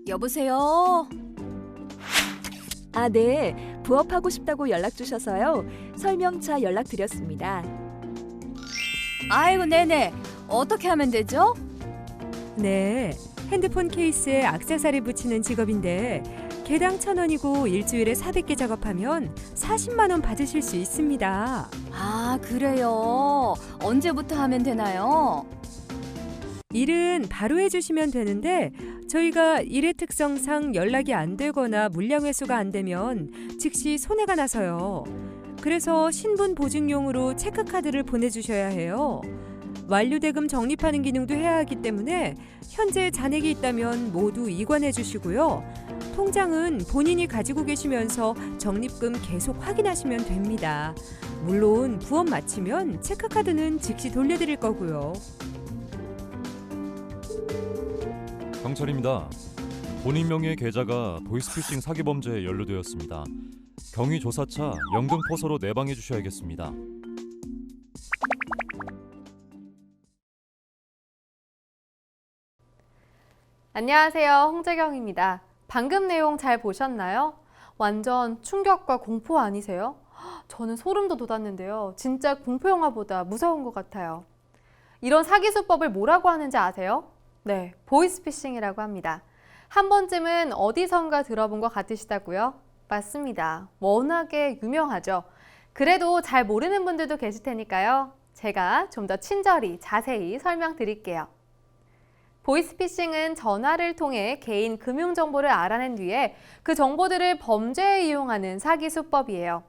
여보세요? 네. 부업하고 싶다고 연락 주셔서요. 설명차 연락드렸습니다. 아이고, 네네. 어떻게 하면 되죠? 네, 핸드폰 케이스에 액세서리 붙이는 직업인데 개당 1,000원이고 일주일에 400개 작업하면 40만 원 받으실 수 있습니다. 아, 그래요. 언제부터 하면 되나요? 일은 바로 해주시면 되는데 저희가 일의 특성상 연락이 안 되거나 물량 회수가 안 되면 즉시 손해가 나서요. 그래서 신분 보증용으로 체크카드를 보내주셔야 해요. 완료대금 적립하는 기능도 해야 하기 때문에 현재 잔액이 있다면 모두 이관해 주시고요. 통장은 본인이 가지고 계시면서 적립금 계속 확인하시면 됩니다. 물론 부업 마치면 체크카드는 즉시 돌려드릴 거고요. 경찰입니다. 본인 명의의 계좌가 보이스피싱 사기 범죄에 연루되었습니다. 경위 조사차 영등포서로 내방해 주셔야겠습니다. 안녕하세요. 홍재경입니다. 방금 내용 잘 보셨나요? 완전 충격과 공포 아니세요? 저는 소름도 돋았는데요. 진짜 공포 영화보다 무서운 것 같아요. 이런 사기 수법을 뭐라고 하는지 아세요? 네, 보이스피싱이라고 합니다. 한 번쯤은 어디선가 들어본 것 같으시다고요? 맞습니다. 워낙에 유명하죠. 그래도 잘 모르는 분들도 계실 테니까요. 제가 좀 더 친절히 자세히 설명드릴게요. 보이스피싱은 전화를 통해 개인 금융정보를 알아낸 뒤에 그 정보들을 범죄에 이용하는 사기 수법이에요.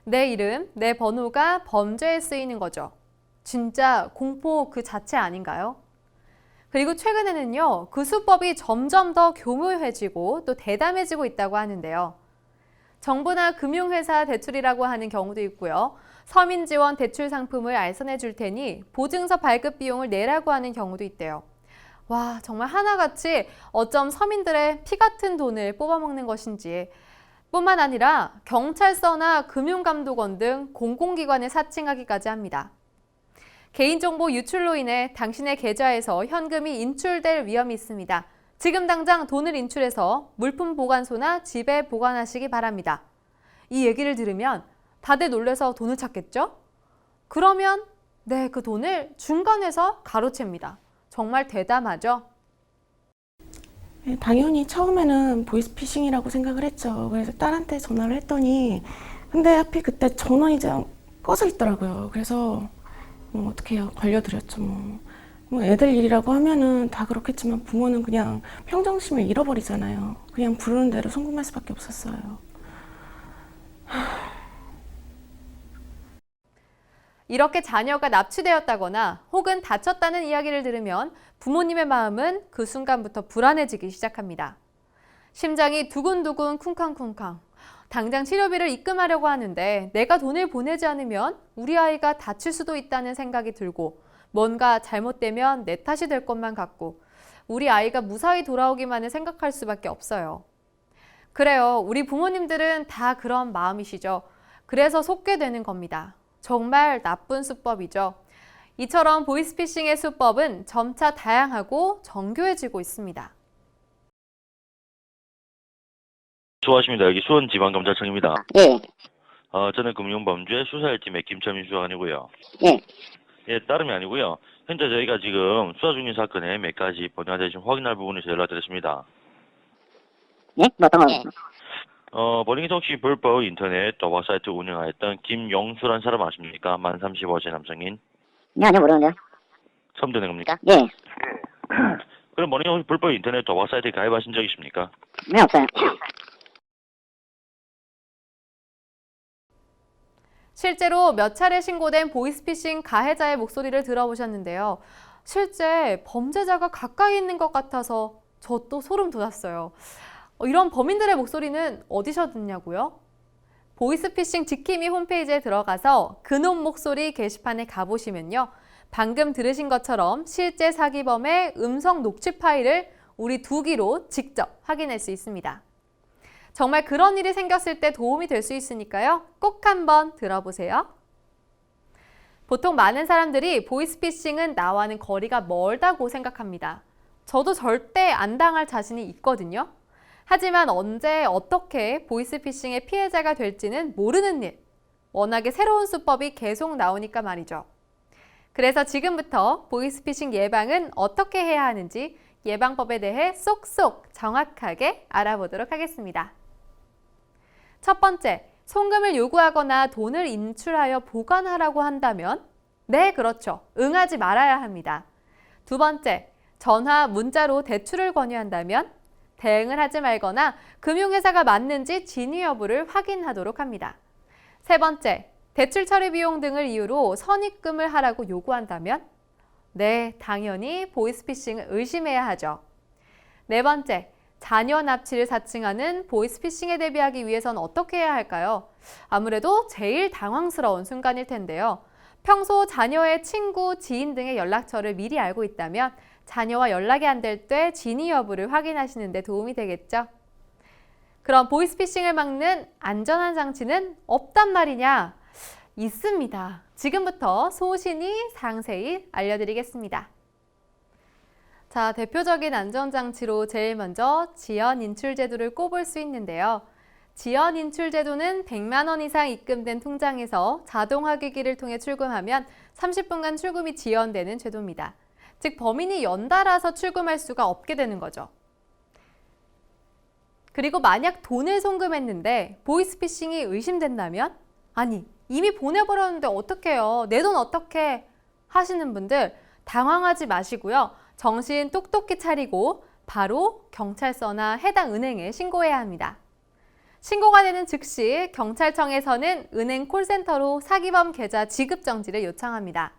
내 이름, 내 번호가 범죄에 쓰이는 거죠. 진짜 공포 그 자체 아닌가요? 그리고 최근에는요, 그 수법이 점점 더 교묘해지고 또 대담해지고 있다고 하는데요. 정부나 금융회사 대출이라고 하는 경우도 있고요. 서민지원 대출 상품을 알선해 줄 테니 보증서 발급 비용을 내라고 하는 경우도 있대요. 와, 정말 하나같이 어쩜 서민들의 피 같은 돈을 뽑아먹는 것인지 뿐만 아니라 경찰서나 금융감독원 등 공공기관을 사칭하기까지 합니다. 개인정보 유출로 인해 당신의 계좌에서 현금이 인출될 위험이 있습니다. 지금 당장 돈을 인출해서 물품 보관소나 집에 보관하시기 바랍니다. 이 얘기를 들으면 다들 놀라서 돈을 찾겠죠? 그러면 그 돈을 중간에서 가로챕니다. 정말 대담하죠? 당연히 처음에는 보이스피싱이라고 생각을 했죠. 그래서 딸한테 전화를 했더니 근데 하필 그때 전화 이제 꺼져 있더라고요. 그래서 어떻게 해요? 걸려드렸죠. 뭐 애들 일이라고 하면은 다 그렇겠지만 부모는 그냥 평정심을 잃어버리잖아요. 그냥 부르는 대로 송금할 수밖에 없었어요. 이렇게 자녀가 납치되었다거나 혹은 다쳤다는 이야기를 들으면 부모님의 마음은 그 순간부터 불안해지기 시작합니다. 심장이 두근두근 쿵쾅쿵쾅. 당장 치료비를 입금하려고 하는데 내가 돈을 보내지 않으면 우리 아이가 다칠 수도 있다는 생각이 들고 뭔가 잘못되면 내 탓이 될 것만 같고 우리 아이가 무사히 돌아오기만을 생각할 수밖에 없어요. 그래요. 우리 부모님들은 다 그런 마음이시죠. 그래서 속게 되는 겁니다. 정말 나쁜 수법이죠. 이처럼 보이스피싱의 수법은 점차 다양하고 정교해지고 있습니다. 수고하십니다. 여기 수원지방검찰청입니다. 예, 저는 금융범죄 수사일팀의 김철민 수사관이고요. 예. 예, 다름이 아니고요. 현재 저희가 지금 수사 중인 사건에 몇 가지 번호가 대신 확인할 부분에서 연락드렸습니다. 예? 어떤 거? 본인께서 혹시 불법 인터넷 도박 사이트 운영하였던 김영수란 사람 아십니까? 만 35세 남성인. 네, 아니요, 모르는데요. 처음 듣는 겁니까? 예. 그럼 본인이 혹시 불법 인터넷 도박 사이트에 가입하신 적 있습니까? 네, 없어요. 실제로 몇 차례 신고된 보이스피싱 가해자의 목소리를 들어보셨는데요. 실제 범죄자가 가까이 있는 것 같아서 저 또 소름 돋았어요. 이런 범인들의 목소리는 어디서 듣냐고요? 보이스피싱 지킴이 홈페이지에 들어가서 그놈 목소리 게시판에 가보시면요. 방금 들으신 것처럼 실제 사기범의 음성 녹취 파일을 우리 두 귀로 직접 확인할 수 있습니다. 정말 그런 일이 생겼을 때 도움이 될 수 있으니까요. 꼭 한번 들어보세요. 보통 많은 사람들이 보이스피싱은 나와는 거리가 멀다고 생각합니다. 저도 절대 안 당할 자신이 있거든요. 하지만 언제 어떻게 보이스피싱의 피해자가 될지는 모르는 일. 워낙에 새로운 수법이 계속 나오니까 말이죠. 그래서 지금부터 보이스피싱 예방은 어떻게 해야 하는지 예방법에 대해 쏙쏙 정확하게 알아보도록 하겠습니다. 첫 번째, 송금을 요구하거나 돈을 인출하여 보관하라고 한다면 네, 그렇죠. 응하지 말아야 합니다. 두 번째, 전화, 문자로 대출을 권유한다면 대응을 하지 말거나 금융회사가 맞는지 진위 여부를 확인하도록 합니다. 세 번째, 대출 처리 비용 등을 이유로 선입금을 하라고 요구한다면 네, 당연히 보이스피싱을 의심해야 하죠. 네 번째, 자녀 납치를 사칭하는 보이스피싱에 대비하기 위해선 어떻게 해야 할까요? 아무래도 제일 당황스러운 순간일 텐데요. 평소 자녀의 친구, 지인 등의 연락처를 미리 알고 있다면 자녀와 연락이 안 될 때 진위 여부를 확인하시는 데 도움이 되겠죠. 그럼 보이스피싱을 막는 안전한 장치는 없단 말이냐? 있습니다. 지금부터 소신이 상세히 알려드리겠습니다. 자, 대표적인 안전장치로 제일 먼저 지연인출제도를 꼽을 수 있는데요. 지연인출제도는 100만 원 이상 입금된 통장에서 자동화기기를 통해 출금하면 30분간 출금이 지연되는 제도입니다. 즉, 범인이 연달아서 출금할 수가 없게 되는 거죠. 그리고 만약 돈을 송금했는데 보이스피싱이 의심된다면 아니, 이미 보내버렸는데 어떡해요? 내 돈 어떡해? 하시는 분들 당황하지 마시고요. 정신 똑똑히 차리고 바로 경찰서나 해당 은행에 신고해야 합니다. 신고가 되는 즉시 경찰청에서는 은행 콜센터로 사기범 계좌 지급 정지를 요청합니다.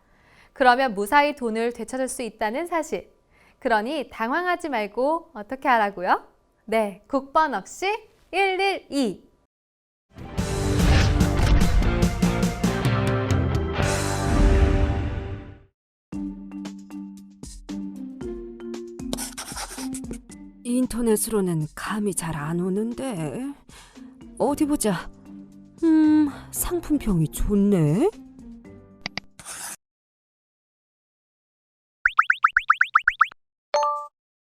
그러면 무사히 돈을 되찾을 수 있다는 사실. 그러니 당황하지 말고 어떻게 하라고요? 네, 국번 없이 112. 인터넷으로는 감이 잘 안 오는데 어디 보자. 상품평이 좋네.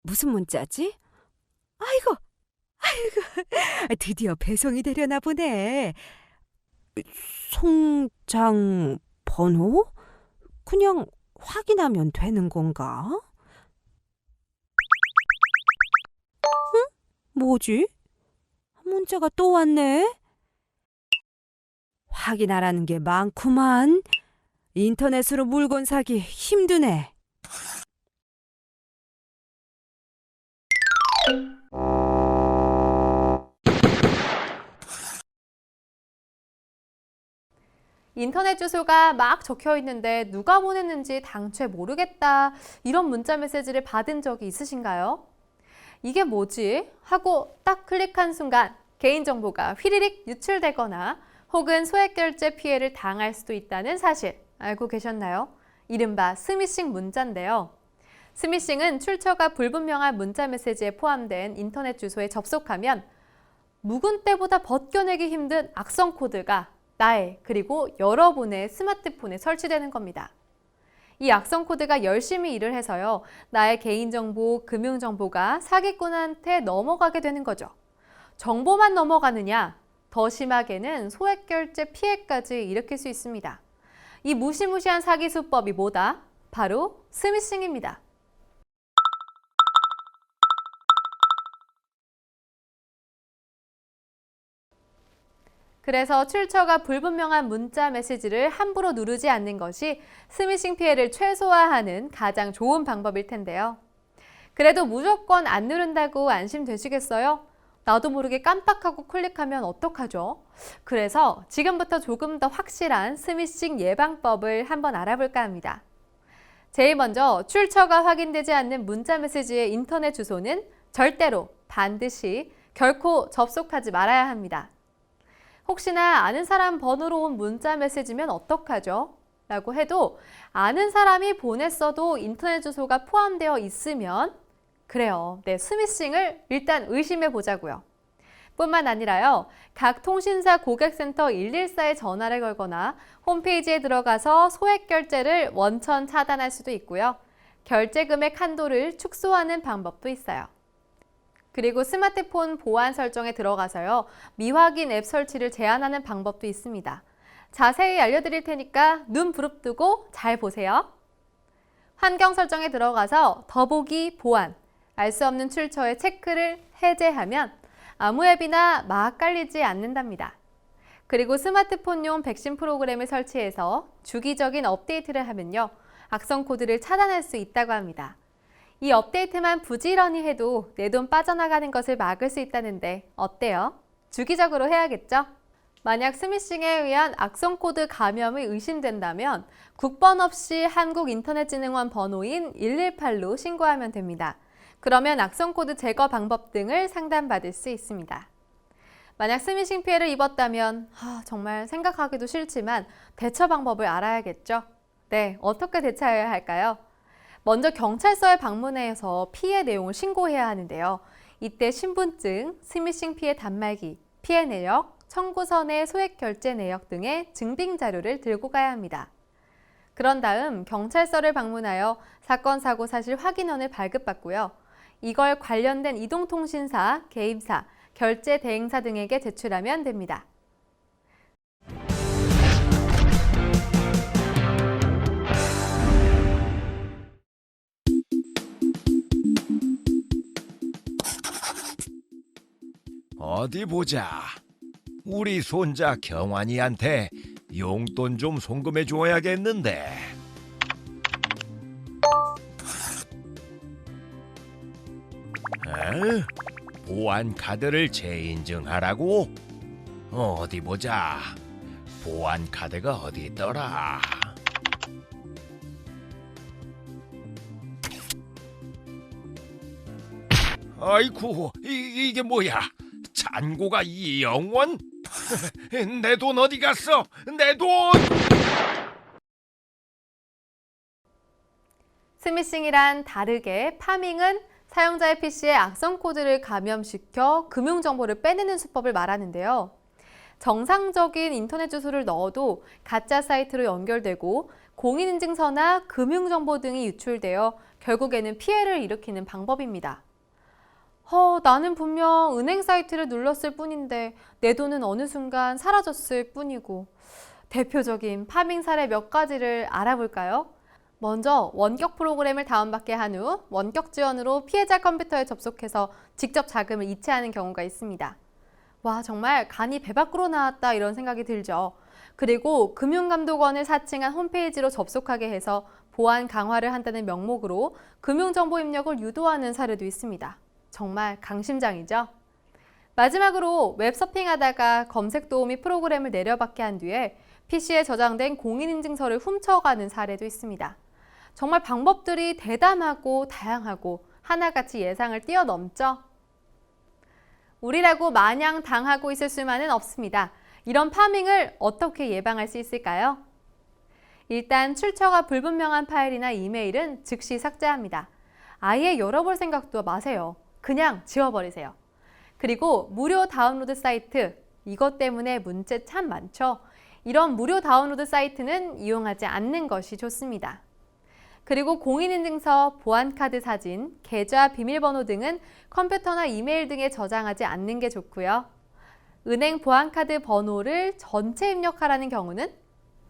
무슨 문자지? 아이고, 드디어 배송이 되려나 보네. 송장 번호? 그냥 확인하면 되는 건가? 뭐지? 문자가 또 왔네? 확인하라는 게 많구만. 인터넷으로 물건 사기 힘드네. 인터넷 주소가 막 적혀 있는데 누가 보냈는지 당최 모르겠다. 이런 문자 메시지를 받은 적이 있으신가요? 이게 뭐지? 하고 딱 클릭한 순간 개인정보가 휘리릭 유출되거나 혹은 소액결제 피해를 당할 수도 있다는 사실 알고 계셨나요? 이른바 스미싱 문자인데요. 스미싱은 출처가 불분명한 문자 메시지에 포함된 인터넷 주소에 접속하면 묵은 때보다 벗겨내기 힘든 악성 코드가 나의 그리고 여러분의 스마트폰에 설치되는 겁니다. 이 악성 코드가 열심히 일을 해서요. 나의 개인정보, 금융정보가 사기꾼한테 넘어가게 되는 거죠. 정보만 넘어가느냐? 더 심하게는 소액결제 피해까지 일으킬 수 있습니다. 이 무시무시한 사기 수법이 뭐다? 바로 스미싱입니다. 그래서 출처가 불분명한 문자 메시지를 함부로 누르지 않는 것이 스미싱 피해를 최소화하는 가장 좋은 방법일 텐데요. 그래도 무조건 안 누른다고 안심되시겠어요? 나도 모르게 깜빡하고 클릭하면 어떡하죠? 그래서 지금부터 조금 더 확실한 스미싱 예방법을 한번 알아볼까 합니다. 제일 먼저 출처가 확인되지 않는 문자 메시지의 인터넷 주소는 절대로 반드시 결코 접속하지 말아야 합니다. 혹시나 아는 사람 번호로 온 문자 메시지면 어떡하죠? 라고 해도 아는 사람이 보냈어도 인터넷 주소가 포함되어 있으면 그래요. 네, 스미싱을 일단 의심해 보자고요. 뿐만 아니라요. 각 통신사 고객센터 114에 전화를 걸거나 홈페이지에 들어가서 소액 결제를 원천 차단할 수도 있고요. 결제 금액 한도를 축소하는 방법도 있어요. 그리고 스마트폰 보안 설정에 들어가서요. 미확인 앱 설치를 제한하는 방법도 있습니다. 자세히 알려드릴 테니까 눈 부릅뜨고 잘 보세요. 환경 설정에 들어가서 더보기 보안, 알 수 없는 출처의 체크를 해제하면 아무 앱이나 막 깔리지 않는답니다. 그리고 스마트폰용 백신 프로그램을 설치해서 주기적인 업데이트를 하면요. 악성 코드를 차단할 수 있다고 합니다. 이 업데이트만 부지런히 해도 내 돈 빠져나가는 것을 막을 수 있다는데 어때요? 주기적으로 해야겠죠? 만약 스미싱에 의한 악성 코드 감염이 의심된다면 국번 없이 한국인터넷진흥원 번호인 118로 신고하면 됩니다. 그러면 악성 코드 제거 방법 등을 상담받을 수 있습니다. 만약 스미싱 피해를 입었다면 정말 생각하기도 싫지만 대처 방법을 알아야겠죠? 네, 어떻게 대처해야 할까요? 먼저 경찰서에 방문해서 피해 내용을 신고해야 하는데요. 이때 신분증, 스미싱 피해 단말기, 피해 내역, 청구서 내 소액 결제 내역 등의 증빙 자료를 들고 가야 합니다. 그런 다음 경찰서를 방문하여 사건 사고 사실 확인원을 발급받고요. 이걸 관련된 이동통신사, 개입사, 결제 대행사 등에게 제출하면 됩니다. 어디 보자. 우리 손자 경환이한테 용돈 좀 송금해 줘야겠는데. 보안 카드를 재인증하라고? 어디 보자. 보안 카드가 어디 있더라? 아이쿠, 이게 뭐야? 잔고가 2원? 내 돈 어디 갔어? 내 돈! 스미싱이란 다르게 파밍은 사용자의 PC에 악성 코드를 감염시켜 금융정보를 빼내는 수법을 말하는데요. 정상적인 인터넷 주소를 넣어도 가짜 사이트로 연결되고 공인인증서나 금융정보 등이 유출되어 결국에는 피해를 일으키는 방법입니다. 나는 분명 은행 사이트를 눌렀을 뿐인데 내 돈은 어느 순간 사라졌을 뿐이고. 대표적인 파밍 사례 몇 가지를 알아볼까요? 먼저 원격 프로그램을 다운받게 한 후 원격 지원으로 피해자 컴퓨터에 접속해서 직접 자금을 이체하는 경우가 있습니다. 와, 정말 간이 배 밖으로 나왔다 이런 생각이 들죠. 그리고 금융감독원을 사칭한 홈페이지로 접속하게 해서 보안 강화를 한다는 명목으로 금융정보 입력을 유도하는 사례도 있습니다. 정말 강심장이죠. 마지막으로 웹 서핑하다가 검색 도우미 프로그램을 내려받게 한 뒤에 PC에 저장된 공인인증서를 훔쳐가는 사례도 있습니다. 정말 방법들이 대담하고 다양하고 하나같이 예상을 뛰어넘죠. 우리라고 마냥 당하고 있을 수만은 없습니다. 이런 파밍을 어떻게 예방할 수 있을까요? 일단 출처가 불분명한 파일이나 이메일은 즉시 삭제합니다. 아예 열어볼 생각도 마세요. 그냥 지워버리세요. 그리고 무료 다운로드 사이트, 이것 때문에 문제 참 많죠. 이런 무료 다운로드 사이트는 이용하지 않는 것이 좋습니다. 그리고 공인인증서, 보안카드 사진, 계좌 비밀번호 등은 컴퓨터나 이메일 등에 저장하지 않는 게 좋고요. 은행 보안카드 번호를 전체 입력하라는 경우는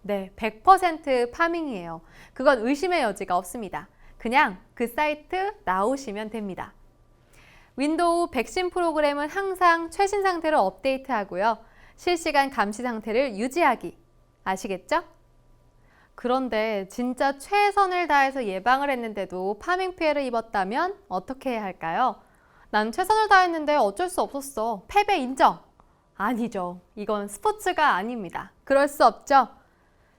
100% 파밍이에요. 그건 의심의 여지가 없습니다. 그냥 그 사이트 나오시면 됩니다. 윈도우 백신 프로그램은 항상 최신 상태로 업데이트하고요. 실시간 감시 상태를 유지하기. 아시겠죠? 그런데 진짜 최선을 다해서 예방을 했는데도 파밍 피해를 입었다면 어떻게 해야 할까요? 난 최선을 다했는데 어쩔 수 없었어. 패배 인정. 아니죠. 이건 스포츠가 아닙니다. 그럴 수 없죠.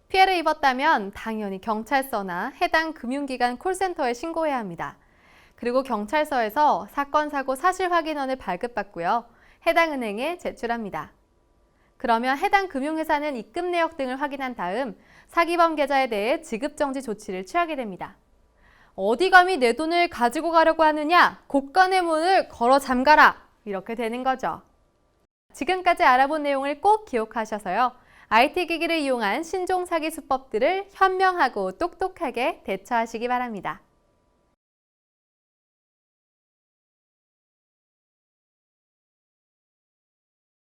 피해를 입었다면 당연히 경찰서나 해당 금융기관 콜센터에 신고해야 합니다. 그리고 경찰서에서 사건, 사고, 사실 확인원을 발급받고요. 해당 은행에 제출합니다. 그러면 해당 금융회사는 입금 내역 등을 확인한 다음 사기범 계좌에 대해 지급정지 조치를 취하게 됩니다. 어디 감히 내 돈을 가지고 가려고 하느냐? 곳간의 문을 걸어 잠가라! 이렇게 되는 거죠. 지금까지 알아본 내용을 꼭 기억하셔서요. IT 기기를 이용한 신종 사기 수법들을 현명하고 똑똑하게 대처하시기 바랍니다.